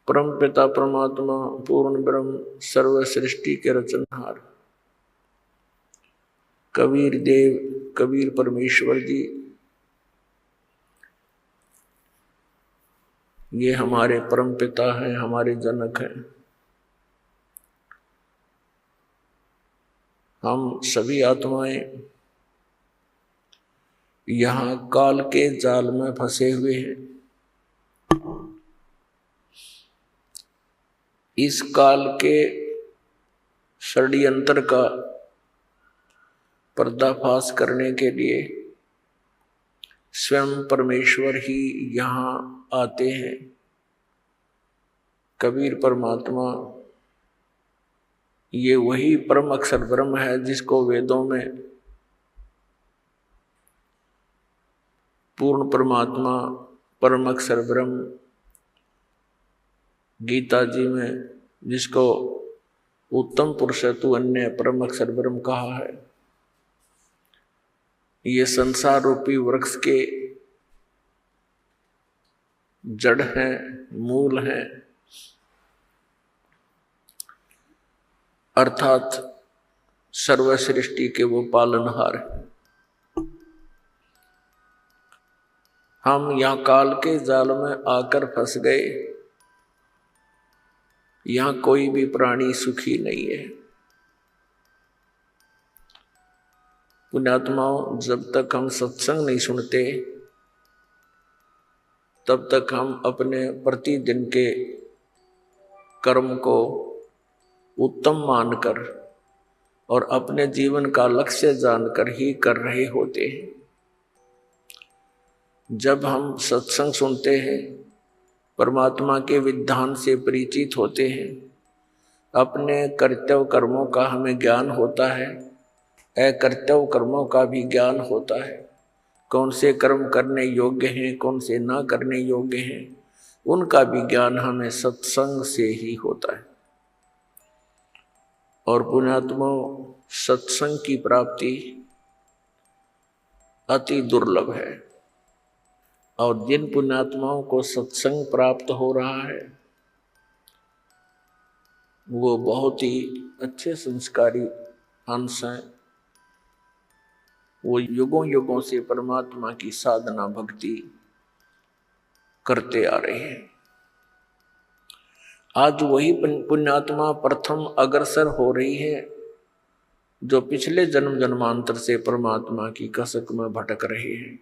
परम पिता परमात्मा पूर्ण ब्रह्म सर्व सृष्टि के रचनहार कबीर देव कबीर परमेश्वर जी, ये हमारे परम पिता हैं, हमारे जनक हैं। हम सभी आत्माएं यहाँ काल के जाल में फंसे हुए हैं। इस काल के षड्यंत्र का पर्दाफाश करने के लिए स्वयं परमेश्वर ही यहाँ आते हैं। कबीर परमात्मा ये वही परम अक्षर ब्रह्म है जिसको वेदों में पूर्ण परमात्मा परम अक्षर ब्रह्म, गीता जी में जिसको उत्तम पुरुष तु अन्य परम अक्षर ब्रह्म कहा है। ये संसार रूपी वृक्ष के जड़ हैं, मूल हैं, अर्थात सर्व सृष्टि के वो पालनहार हैं। हम यहाँ काल के जाल में आकर फंस गए। यहाँ कोई भी प्राणी सुखी नहीं है। पुण्यात्माओं, जब तक हम सत्संग नहीं सुनते तब तक हम अपने प्रतिदिन के कर्म को उत्तम मानकर और अपने जीवन का लक्ष्य जानकर ही कर रहे होते हैं। जब हम सत्संग सुनते हैं, परमात्मा के विधान से परिचित होते हैं, अपने कर्तव्य कर्मों का हमें ज्ञान होता है, अकर्तव्य कर्मों का भी ज्ञान होता है। कौन से कर्म करने योग्य हैं, कौन से ना करने योग्य हैं, उनका भी ज्ञान हमें सत्संग से ही होता है। और पुण्यात्माओं, सत्संग की प्राप्ति अति दुर्लभ है। और जिन पुण्यात्माओं को सत्संग प्राप्त हो रहा है वो बहुत ही अच्छे संस्कारी हंस हैं। वो युगों युगों से परमात्मा की साधना भक्ति करते आ रहे हैं। आज वही पुण्यात्मा प्रथम अग्रसर हो रही है जो पिछले जन्म जन्मांतर से परमात्मा की कसक में भटक रहे हैं।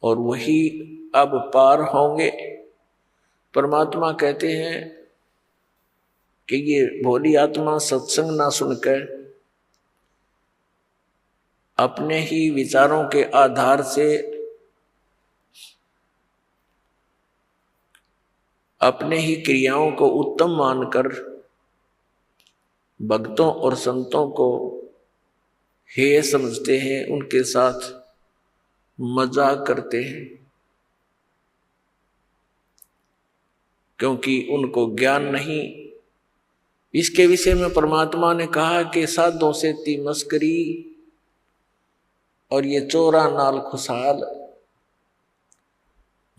और वही अब पार होंगे। परमात्मा कहते हैं कि ये भोली आत्मा सत्संग ना सुनकर अपने ही विचारों के आधार से अपने ही क्रियाओं को उत्तम मानकर भक्तों और संतों को हेय समझते हैं, उनके साथ मजाक करते हैं, क्योंकि उनको ज्ञान नहीं। इसके विषय में परमात्मा ने कहा कि साधों से ती मस्करी और ये चोरा नाल खुशहाल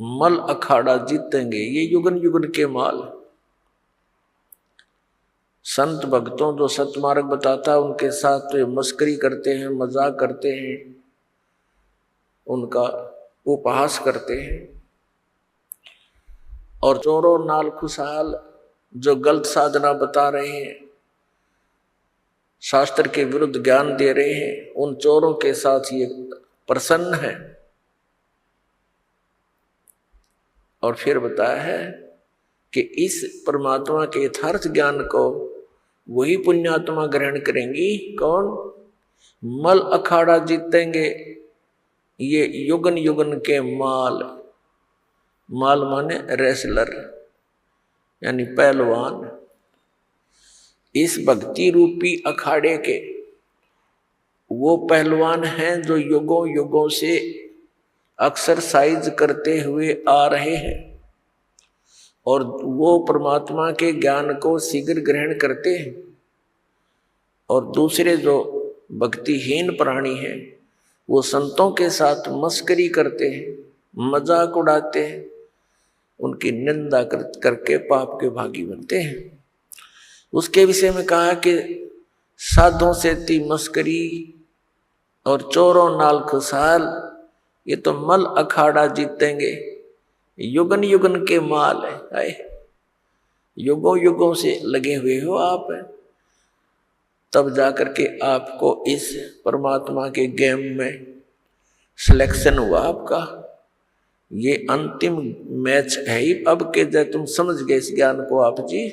मल अखाड़ा जीतेंगे, ये युगन युगन के माल। संत भक्तों जो सतमार्ग बताता उनके साथ तो ये मस्करी करते हैं, मजाक करते हैं, उनका उपहास करते हैं। और चोरों नाल खुशहाल जो गलत साधना बता रहे हैं, शास्त्र के विरुद्ध ज्ञान दे रहे हैं, उन चोरों के साथ ये प्रसन्न है। और फिर बताया है कि इस परमात्मा के यथार्थ ज्ञान को वही पुण्यात्मा ग्रहण करेंगी। कौन? मल अखाड़ा जीतेंगे, ये युगन युगन के माल। माल माने रेसलर यानी पहलवान। इस भक्ति रूपी अखाड़े के वो पहलवान हैं जो युगों युगों से एक्सरसाइज करते हुए आ रहे हैं और वो परमात्मा के ज्ञान को शीघ्र ग्रहण करते हैं। और दूसरे जो भक्तिहीन प्राणी हैं वो संतों के साथ मस्करी करते हैं, मजाक उड़ाते हैं, उनकी निंदा करके पाप के भागी बनते हैं। उसके विषय में कहा कि साधों से ती मस्करी और चोरों नाल खुशहाल, ये तो मल अखाड़ा जीतेंगे, युगन युगन के माल है। युगों युगों से लगे हुए हो आप, तब जाकर के आपको इस परमात्मा के गेम में सिलेक्शन हुआ आपका। ये अंतिम मैच है ही अब के, जब तुम समझ गए इस ज्ञान को आप जी,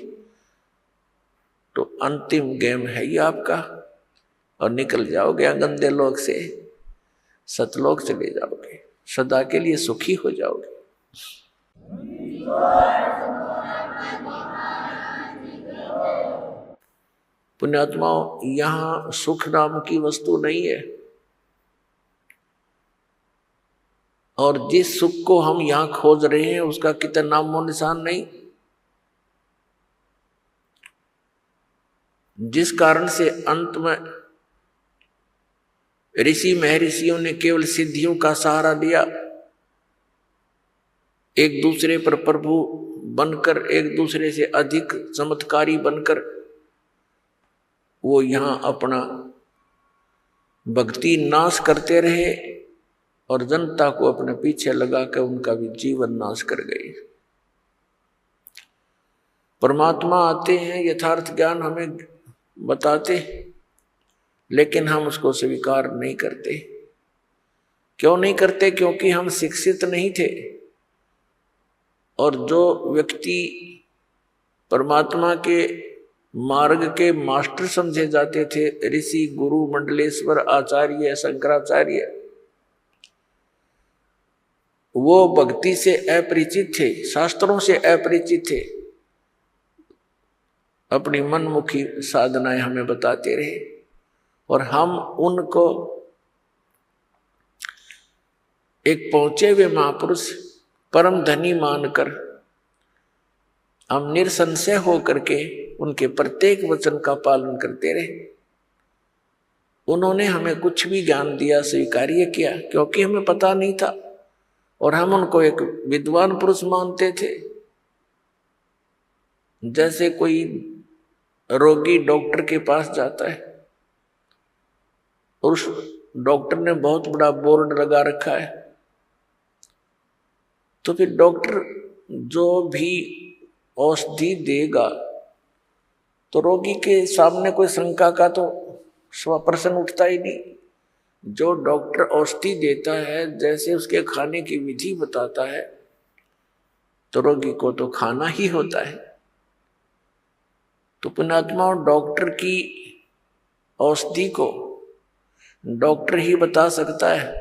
तो अंतिम गेम है ही आपका, और निकल जाओगे गंदे लोक से, सतलोक चले जाओगे, सदा के लिए सुखी हो जाओगे। पुण्यात्माओं, यहां सुख नाम की वस्तु नहीं है, और जिस सुख को हम यहां खोज रहे हैं उसका कितना नामो निशान नहीं। जिस कारण से अंत में ऋषि महर्षियों ने केवल सिद्धियों का सहारा लिया, एक दूसरे पर प्रभु बनकर, एक दूसरे से अधिक चमत्कारी बनकर वो यहां अपना भक्ति नाश करते रहे, और जनता को अपने पीछे लगाकर उनका भी जीवन नाश कर गए। परमात्मा आते हैं, यथार्थ ज्ञान हमें बताते, लेकिन हम उसको स्वीकार नहीं करते। क्यों नहीं करते? क्योंकि हम शिक्षित नहीं थे। और जो व्यक्ति परमात्मा के मार्ग के मास्टर समझे जाते थे, ऋषि, गुरु, मंडलेश्वर, आचार्य, शंकराचार्य, वो भक्ति से अपरिचित थे, शास्त्रों से अपरिचित थे, अपनी मनमुखी साधनाएं हमें बताते रहे, और हम उनको एक पहुंचे हुए महापुरुष, परम धनी मानकर हम निरसंशय होकर के उनके प्रत्येक वचन का पालन करते रहे। उन्होंने हमें कुछ भी ज्ञान दिया स्वीकार्य किया, क्योंकि हमें पता नहीं था, और हम उनको एक विद्वान पुरुष मानते थे। जैसे कोई रोगी डॉक्टर के पास जाता है और उस डॉक्टर ने बहुत बड़ा बोर्ड लगा रखा है, तो फिर डॉक्टर जो भी औषधि देगा तो रोगी के सामने कोई शंका का तो प्रश्न उठता ही नहीं। जो डॉक्टर औषधि देता है, जैसे उसके खाने की विधि बताता है, तो रोगी को तो खाना ही होता है। तो पुण्यात्मा, डॉक्टर की औषधि को डॉक्टर ही बता सकता है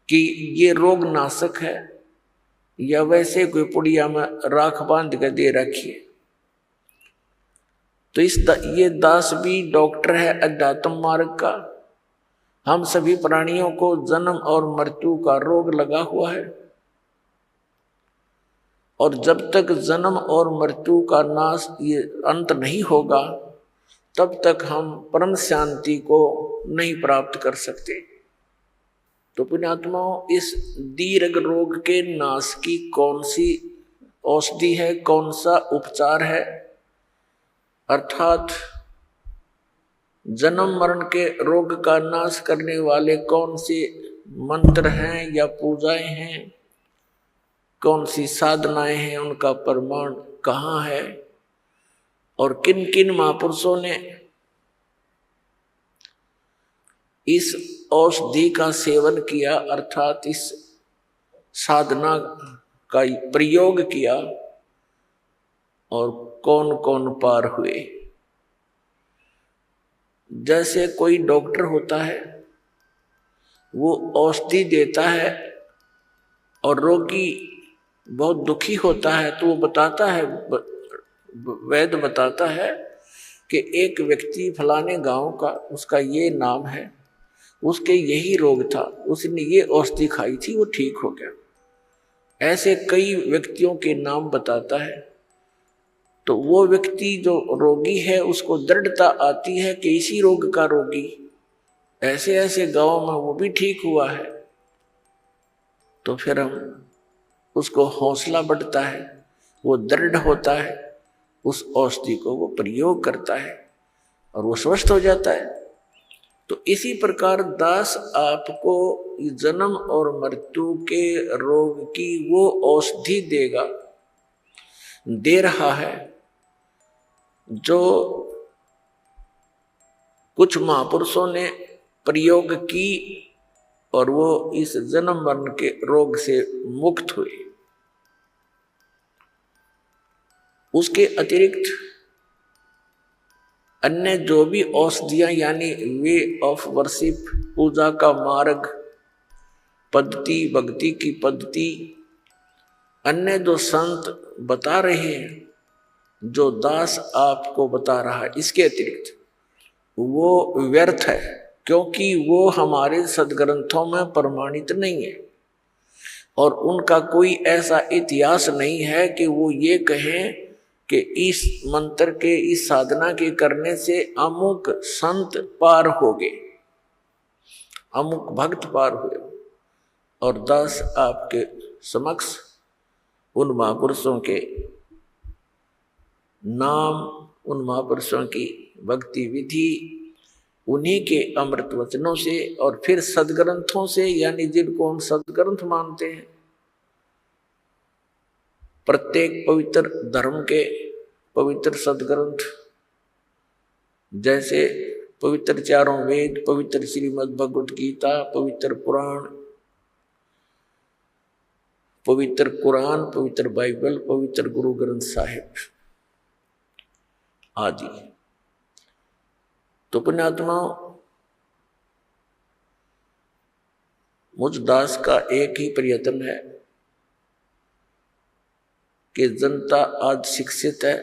कि ये रोग नाशक है, या वैसे कोई पुड़िया में राख बांध कर दे रखी है। तो ये दास भी डॉक्टर है अध्यात्म मार्ग का। हम सभी प्राणियों को जन्म और मृत्यु का रोग लगा हुआ है, और जब तक जन्म और मृत्यु का नाश, ये अंत नहीं होगा, तब तक हम परम शांति को नहीं प्राप्त कर सकते। तो पुण्यात्माओं, इस दीर्घ रोग के नाश की कौन सी औषधि है, कौन सा उपचार है, अर्थात जन्म मरण के रोग का नाश करने वाले कौन से मंत्र हैं या पूजाएं हैं, कौन सी साधनाएं हैं, उनका प्रमाण कहाँ है, और किन किन महापुरुषों ने इस औषधि का सेवन किया, अर्थात इस साधना का प्रयोग किया, और कौन कौन पार हुए। जैसे कोई डॉक्टर होता है, वो औषधि देता है और रोगी बहुत दुखी होता है, तो वो बताता है, वैद्य बताता है कि एक व्यक्ति फलाने गांव का, उसका ये नाम है, उसके यही रोग था, उसने ये औषधि खाई थी, वो ठीक हो गया। ऐसे कई व्यक्तियों के नाम बताता है। तो वो व्यक्ति जो रोगी है, उसको दृढ़ता आती है कि इसी रोग का रोगी ऐसे ऐसे गांव में वो भी ठीक हुआ है। तो फिर हम उसको हौसला बढ़ता है, वो दृढ़ होता है, उस औषधि को वो प्रयोग करता है और वो स्वस्थ हो जाता है। तो इसी प्रकार दास आपको जन्म और मृत्यु के रोग की वो औषधि देगा, दे रहा है, जो कुछ महापुरुषों ने प्रयोग की और वो इस जन्म मरण के रोग से मुक्त हुए। उसके अतिरिक्त अन्य जो भी औषधियां यानी वे ऑफ वर्शिप, पूजा का मार्ग, पद्धति, भक्ति की पद्धति, अन्य जो संत बता रहे हैं, जो दास आपको बता रहा है, इसके अतिरिक्त वो व्यर्थ है, क्योंकि वो हमारे सदग्रंथों में प्रमाणित नहीं है और उनका कोई ऐसा इतिहास नहीं है कि वो ये कहें कि इस मंत्र के, इस साधना के करने से अमुक संत पार हो गए, अमुक भक्त पार हुए। और दास आपके समक्ष उन महापुरुषों के नाम, उन महापुरुषों की भक्ति विधि, उन्हीं के अमृत वचनों से और फिर सदग्रंथों से, यानी जिनको हम सदग्रंथ मानते हैं, प्रत्येक पवित्र धर्म के पवित्र सदग्रंथ, जैसे पवित्र चारों वेद, पवित्र श्रीमद् भगवत गीता, पवित्र पुराण, पवित्र कुरान, पवित्र बाइबल, पवित्र गुरु ग्रंथ साहिब आदि। तो पुण्यात्मा, मुझ दास का एक ही प्रयत्न है कि जनता आज शिक्षित है,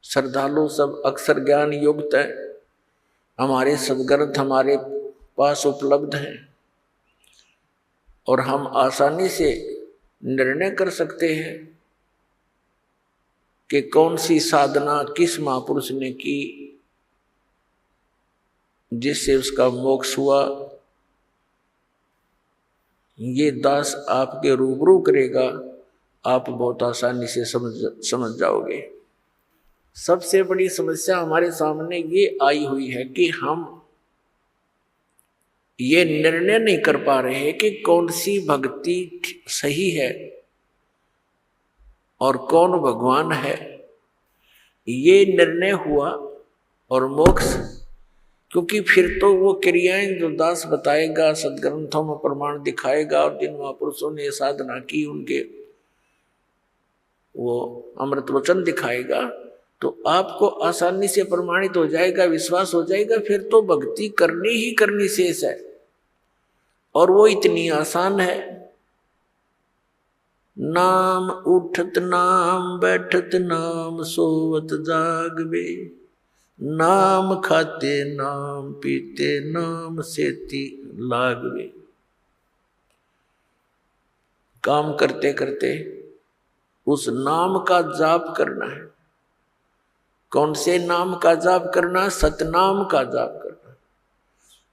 श्रद्धालु सब अक्षर ज्ञान युक्त है, हमारे सदग्रंथ हमारे पास उपलब्ध हैं और हम आसानी से निर्णय कर सकते हैं कि कौन सी साधना किस महापुरुष ने की जिससे उसका मोक्ष हुआ। ये दास आपके रूबरू करेगा, आप बहुत आसानी से समझ जाओगे। सबसे बड़ी समस्या हमारे सामने ये आई हुई है कि हम ये निर्णय नहीं कर पा रहे हैं कि कौन सी भक्ति सही है और कौन भगवान है। ये निर्णय हुआ और मोक्ष, क्योंकि फिर तो वो क्रियाएं जो दास बताएगा, सदग्रंथों में प्रमाण दिखाएगा और जिन महापुरुषों ने साधना की उनके वो अमृत वचन दिखाएगा, तो आपको आसानी से प्रमाणित हो जाएगा, विश्वास हो जाएगा, फिर तो भक्ति करनी ही करनी शेष है। और वो इतनी आसान है, नाम उठत नाम बैठत नाम सोवत जागबे, नाम खाते नाम पीते नाम सेती लागबे। काम करते करते उस नाम का जाप करना है। कौन से नाम का जाप करना? सतनाम का जाप करना।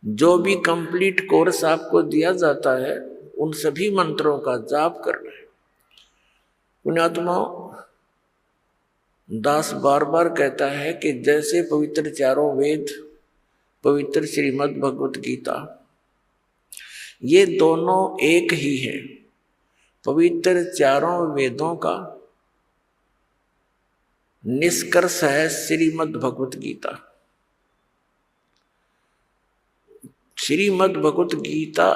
जो भी कंप्लीट कोर्स आपको दिया जाता है उन सभी मंत्रों का जाप करना है। पुण्यात्माओं, दास बार बार कहता है कि जैसे पवित्र चारों वेद, पवित्र श्रीमद् भगवत गीता, ये दोनों एक ही है। पवित्र चारों वेदों का निष्कर्ष है श्रीमद् भगवत गीता। श्रीमद् भगवत गीता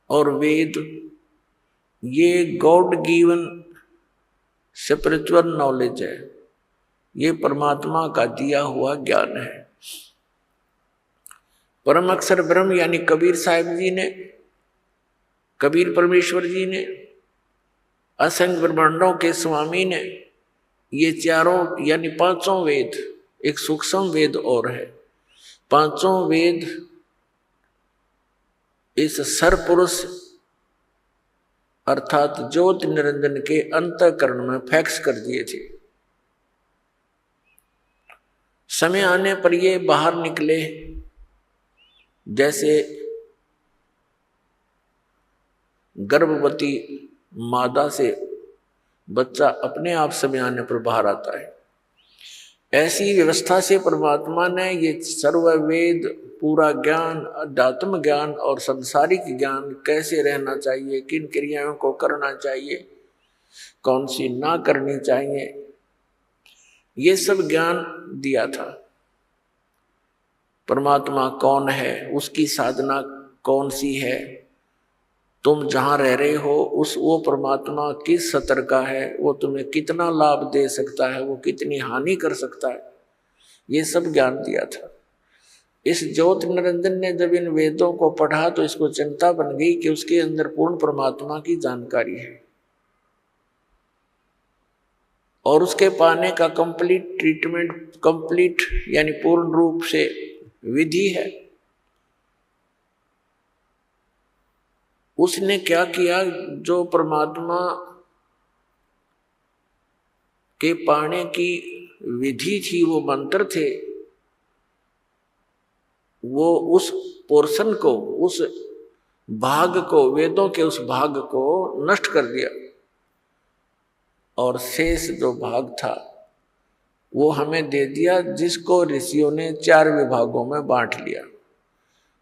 और वेद ये गॉड गिवन स्पिरिचुअल नॉलेज है, ये परमात्मा का दिया हुआ ज्ञान है। परम अक्षर ब्रह्म यानी कबीर साहिब जी ने, कबीर परमेश्वर जी ने, असंख्य ब्रह्मांडों के स्वामी ने ये चारों यानी पांचों वेद, एक सूक्ष्म वेद और है, पांचों वेद इस सरपुरुष अर्थात ज्योति निरंजन के अंतःकरण में फैक्स कर दिए थे। समय आने पर ये बाहर निकले, जैसे गर्भवती मादा से बच्चा अपने आप समय आने पर बाहर आता है। ऐसी व्यवस्था से परमात्मा ने ये सर्व वेद, पूरा ज्ञान, अध्यात्म ज्ञान और संसारिक ज्ञान, कैसे रहना चाहिए, किन क्रियाओं को करना चाहिए, कौन सी ना करनी चाहिए, ये सब ज्ञान दिया था। परमात्मा कौन है, उसकी साधना कौन सी है, तुम जहां रह रहे हो उस वो परमात्मा किस स्तर का है, वो तुम्हें कितना लाभ दे सकता है, वो कितनी हानि कर सकता है, ये सब ज्ञान दिया था। इस ज्योति निरंजन ने जब इन वेदों को पढ़ा तो इसको चिंता बन गई कि उसके अंदर पूर्ण परमात्मा की जानकारी है और उसके पाने का कंप्लीट ट्रीटमेंट, कंप्लीट यानी पूर्ण रूप से विधि है। उसने क्या किया, जो परमात्मा के पाने की विधि थी, वो मंत्र थे, वो उस पोर्शन को, उस भाग को, वेदों के उस भाग को नष्ट कर दिया और शेष जो भाग था वो हमें दे दिया, जिसको ऋषियों ने 4 विभागों में बांट लिया।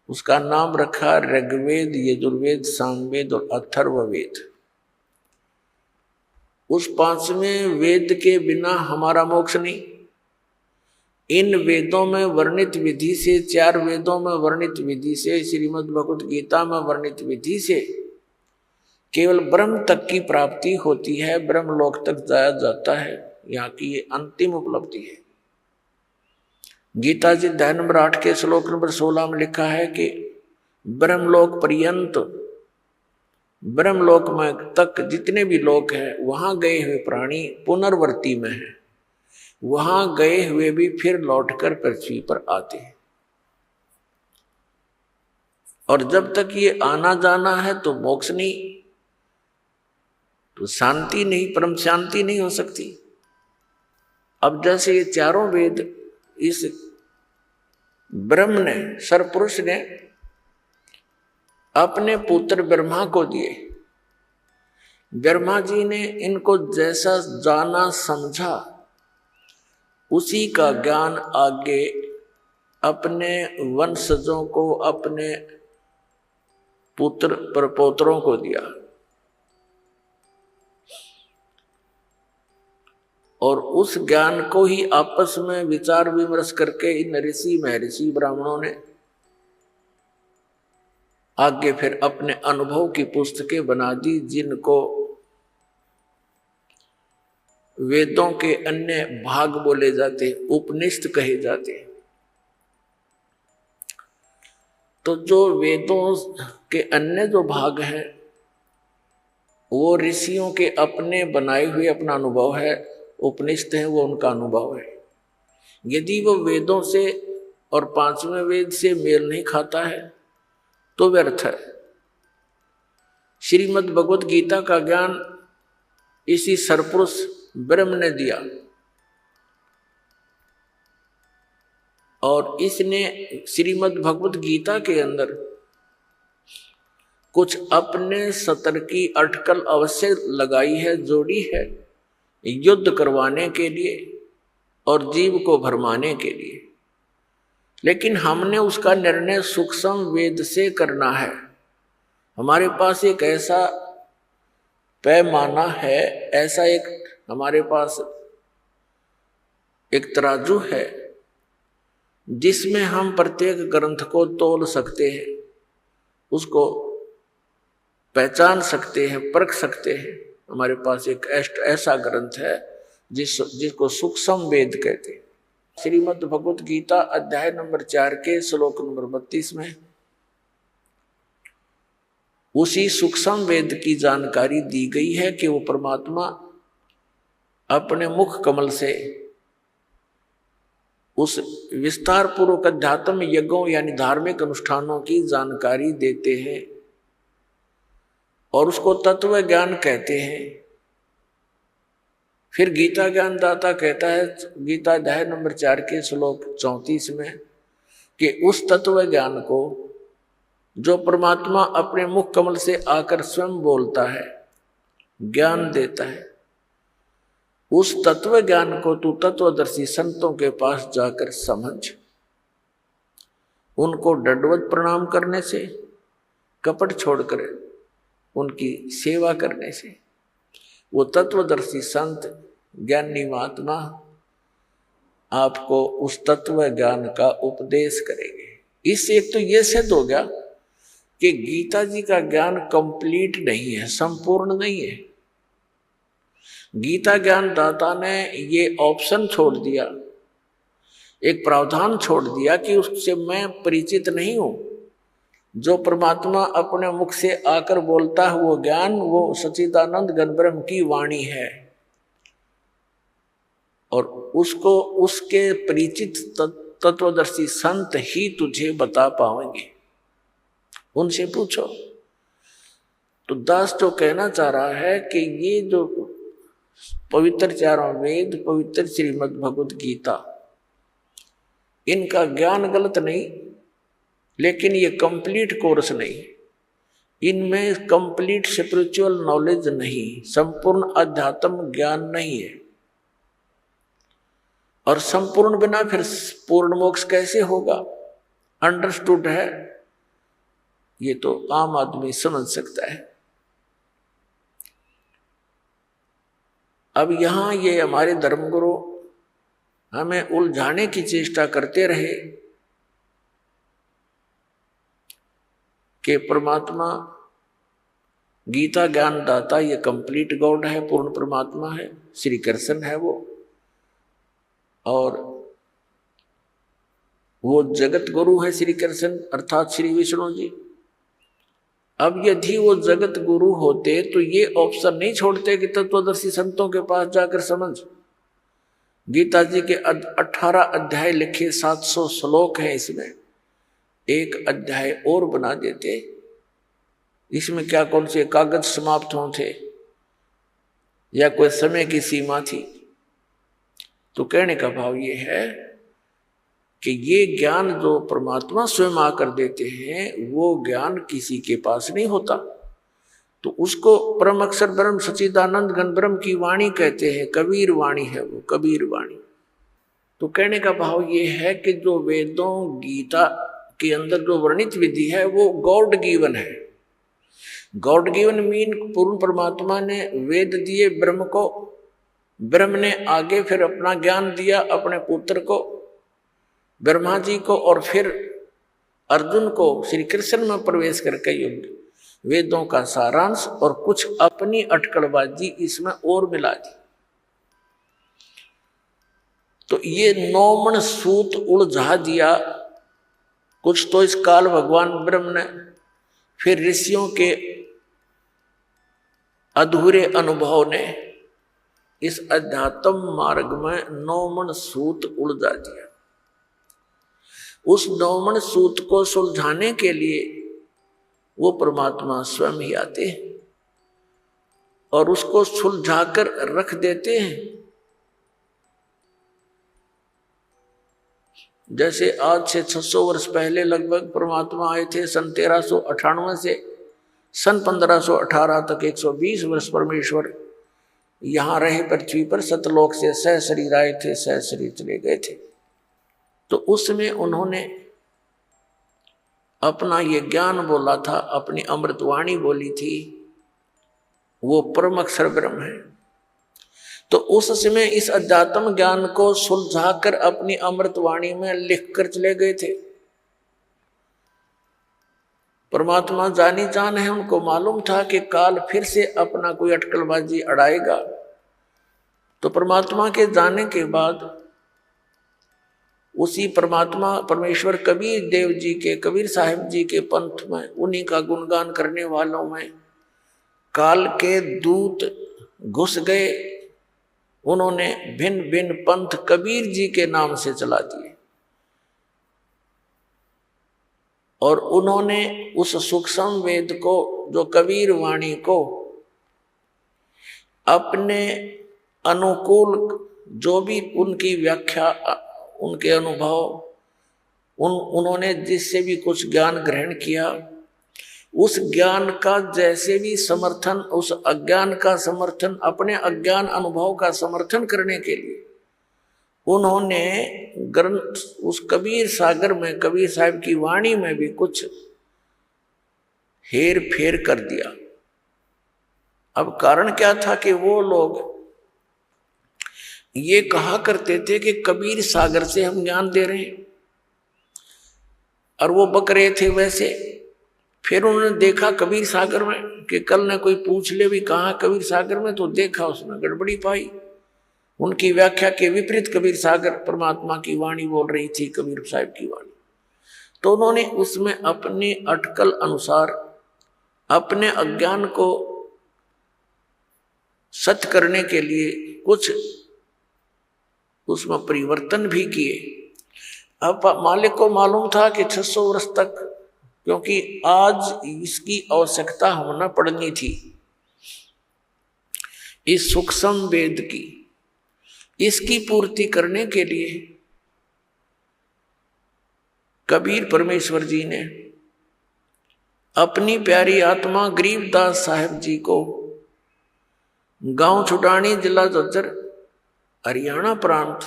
उसका नाम रखा ऋग्वेद, यजुर्वेद, सामवेद और अथर्ववेद। उस 5वें वेद के बिना हमारा मोक्ष नहीं। इन वेदों में वर्णित विधि से, 4 वेदों में वर्णित विधि से, श्रीमद् भगवत गीता में वर्णित विधि से केवल ब्रह्म तक की प्राप्ति होती है, ब्रह्म लोक तक जाया जाता है। यहाँ की ये अंतिम उपलब्धि है। गीता जी अध्याय नंबर 8 के श्लोक नंबर 16 में लिखा है कि ब्रह्मलोक पर्यंत, ब्रह्मलोक में तक जितने भी लोक हैं, वहां गए हुए प्राणी पुनर्वर्ती में हैं, वहां गए हुए भी फिर लौटकर पृथ्वी पर आते हैं। और जब तक ये आना जाना है तो मोक्ष नहीं, तो शांति नहीं, परम शांति नहीं हो सकती। अब जैसे ये चारों वेद इस ब्रह्म ने, सरपुरुष ने अपने पुत्र ब्रह्मा को दिए। ब्रह्मा जी ने इनको जैसा जाना समझा, उसी का ज्ञान आगे अपने वंशजों को, अपने पुत्र प्रपौत्रों को दिया। और उस ज्ञान को ही आपस में विचार विमर्श करके इन ऋषि महर्षि ब्राह्मणों ने आगे फिर अपने अनुभव की पुस्तकें बना दी, जिनको वेदों के अन्य भाग बोले जाते, उपनिषद कहे जाते। तो जो वेदों के अन्य जो भाग हैं वो ऋषियों के अपने बनाए हुए अपना अनुभव है, उपनिषद है वो उनका अनुभव है। यदि वो वेदों से और 5वें वेद से मेल नहीं खाता है तो व्यर्थ है। श्रीमद् भगवत गीता का ज्ञान इसी सरपुरुष ब्रह्म ने दिया और इसने श्रीमद् भगवत गीता के अंदर कुछ अपने सतर की अटकल अवश्य लगाई है, जोड़ी है, युद्ध करवाने के लिए और जीव को भरमाने के लिए। लेकिन हमने उसका निर्णय सूक्ष्म वेद से करना है। हमारे पास एक ऐसा पैमाना है, ऐसा एक हमारे पास एक तराजू है जिसमें हम प्रत्येक ग्रंथ को तोल सकते हैं, उसको पहचान सकते हैं, परख सकते हैं। हमारे पास एक ऐसा ग्रंथ है जिसको सूक्ष्म वेद कहते हैं। श्रीमद् भगवत गीता अध्याय नंबर 4 के श्लोक नंबर 32 में उसी सूक्ष्म वेद की जानकारी दी गई है कि वो परमात्मा अपने मुख कमल से उस विस्तार पूर्वक अध्यात्म यज्ञों यानी धार्मिक अनुष्ठानों की जानकारी देते हैं और उसको तत्व ज्ञान कहते हैं। फिर गीता ज्ञान दाता कहता है गीता अध्याय नंबर 4 के श्लोक 34 में कि उस तत्व ज्ञान को जो परमात्मा अपने मुख कमल से आकर स्वयं बोलता है, ज्ञान देता है। उस तत्व ज्ञान को तू तत्वदर्शी संतों के पास जाकर समझ। उनको दंडवत प्रणाम करने से, कपट छोड़कर उनकी सेवा करने से वो तत्वदर्शी संत ज्ञानी महात्मा आपको उस तत्व ज्ञान का उपदेश करेंगे। इससे एक तो ये सिद्ध हो गया कि गीता जी का ज्ञान कंप्लीट नहीं है, संपूर्ण नहीं है। गीता ज्ञान दाता ने ये ऑप्शन छोड़ दिया, एक प्रावधान छोड़ दिया कि उससे मैं परिचित नहीं हूं। जो परमात्मा अपने मुख से आकर बोलता है वो ज्ञान, वो सच्चिदानंद घन ब्रह्म की वाणी है और उसको उसके परिचित तत्वदर्शी संत ही तुझे बता पाएंगे। उनसे पूछो। तो दास जो कहना चाह रहा है कि ये जो पवित्र चारों वेद, पवित्र श्रीमद् भगवत गीता, इनका ज्ञान गलत नहीं, लेकिन ये कंप्लीट कोर्स नहीं, इनमें कंप्लीट स्पिरिचुअल नॉलेज नहीं, संपूर्ण अध्यात्म ज्ञान नहीं है। और संपूर्ण बिना फिर पूर्ण मोक्ष कैसे होगा? अंडरस्टूड है, ये तो आम आदमी समझ सकता है। अब यहां ये हमारे धर्मगुरु हमें उलझाने की चेष्टा करते रहे कि परमात्मा गीता ज्ञान दाता ये कंप्लीट गॉड है, पूर्ण परमात्मा है, श्री कृष्ण है वो, और वो जगत गुरु है श्री कृष्ण अर्थात श्री विष्णु जी। अब यदि वो जगत गुरु होते तो ये ऑप्शन नहीं छोड़ते कि तत्वदर्शी संतों के पास जाकर समझ। गीता जी के 18 अध्याय लिखे, 700 श्लोक हैं, इसमें एक अध्याय और बना देते। इसमें क्या कौन से कागज समाप्त होते या कोई समय की सीमा थी? तो कहने का भाव ये है कि ये ज्ञान जो परमात्मा स्वयं आकर देते हैं वो ज्ञान किसी के पास नहीं होता। तो उसको परम अक्षर ब्रह्म सच्चिदानंद घन ब्रह्म की वाणी कहते हैं, कबीर वाणी है वो, कबीर वाणी। तो कहने का भाव ये है कि जो वेदों गीता के अंदर जो वर्णित विधि है वो गॉड गिवन है। गॉड गिवन मीन पूर्ण परमात्मा ने वेद दिए ब्रह्म को, ब्रह्म ने आगे फिर अपना ज्ञान दिया अपने पुत्र को, ब्रह्मा जी को, और फिर अर्जुन को श्री कृष्ण में प्रवेश करके युद्ध वेदों का सारांश और कुछ अपनी अटकलबाजी इसमें और मिला दी। तो ये 9 मन सूत उलझा दिया कुछ तो इस काल भगवान ब्रह्म ने, फिर ऋषियों के अधूरे अनुभव ने इस अध्यात्म मार्ग में 9 मन सूत उलझा दिया। उस 9 मन सूत को सुलझाने के लिए वो परमात्मा स्वयं ही आते हैं और उसको सुलझाकर रख देते हैं। जैसे आज से 600 वर्ष पहले लगभग परमात्मा आए थे, सन 1398 से सन 1518 तक 120 वर्ष परमेश्वर यहाँ रहे पृथ्वी पर। सतलोक से सह शरीर आए थे, सह शरीर चले गए थे। तो उसमें उन्होंने अपना ये ज्ञान बोला था, अपनी अमृतवाणी बोली थी, वो परम अक्षर ब्रह्म है। तो उस समय इस अध्यात्म ज्ञान को सुलझाकर अपनी अमृतवाणी में लिख कर चले गए थे। परमात्मा जानी जान है, उनको मालूम था कि काल फिर से अपना कोई अटकलबाजी अड़ाएगा। तो परमात्मा के जाने के बाद उसी परमात्मा परमेश्वर कबीर देव जी के, कबीर साहिब जी के पंथ में, उन्हीं का गुणगान करने वालों में काल के दूत घुस गए। उन्होंने भिन्न भिन्न पंथ कबीर जी के नाम से चला दिए और उन्होंने उस सूक्ष्म वेद को, जो कबीर वाणी को, अपने अनुकूल जो भी उनकी व्याख्या, उनके अनुभव, उन्होंने जिससे भी कुछ ज्ञान ग्रहण किया उस ज्ञान का जैसे भी समर्थन, उस अज्ञान का समर्थन, अपने अज्ञान अनुभव का समर्थन करने के लिए उन्होंने ग्रंथ उस कबीर सागर में, कबीर साहब की वाणी में भी कुछ हेर फेर कर दिया। अब कारण क्या था कि वो लोग ये कहा करते थे कि कबीर सागर से हम ज्ञान दे रहे हैं, और वो बक रहे थे वैसे। फिर उन्होंने देखा कबीर सागर में कि कल ने कोई पूछ ले भी कहाँ कबीर सागर में, तो देखा उसमें गड़बड़ी पाई। उनकी व्याख्या के विपरीत कबीर सागर परमात्मा की वाणी बोल रही थी, कबीर साहब की वाणी। तो उन्होंने उसमें अपनी अटकल अनुसार अपने अज्ञान को सत्य करने के लिए कुछ उसमें परिवर्तन भी किए। अब मालिक को मालूम था कि 600 वर्ष तक, क्योंकि आज इसकी आवश्यकता होना पड़नी थी, इस सूक्ष्म वेद की, इसकी पूर्ति करने के लिए कबीर परमेश्वर जी ने अपनी प्यारी आत्मा गरीबदास साहब जी को गांव छुटानी, जिला झज्जर, हरियाणा प्रांत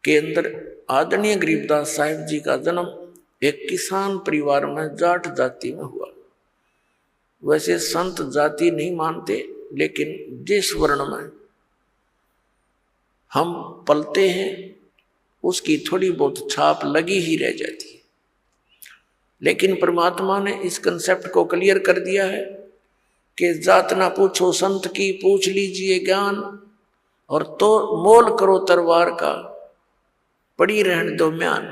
के अंदर आदरणीय गरीबदास साहब जी का जन्म एक किसान परिवार में जाट जाति में हुआ। वैसे संत जाति नहीं मानते, लेकिन जिस वर्ण में हम पलते हैं उसकी थोड़ी बहुत छाप लगी ही रह जाती है। लेकिन परमात्मा ने इस कंसेप्ट को क्लियर कर दिया है कि जात ना पूछो संत की, पूछ लीजिए ज्ञान, और तो मोल करो तरवार का, पड़ी रहने दो म्यान।